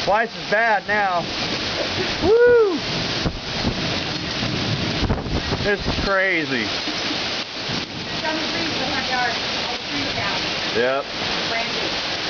Twice as bad now. Woo! It's crazy. Some trees in my yard. All trees down. Yep. Branches.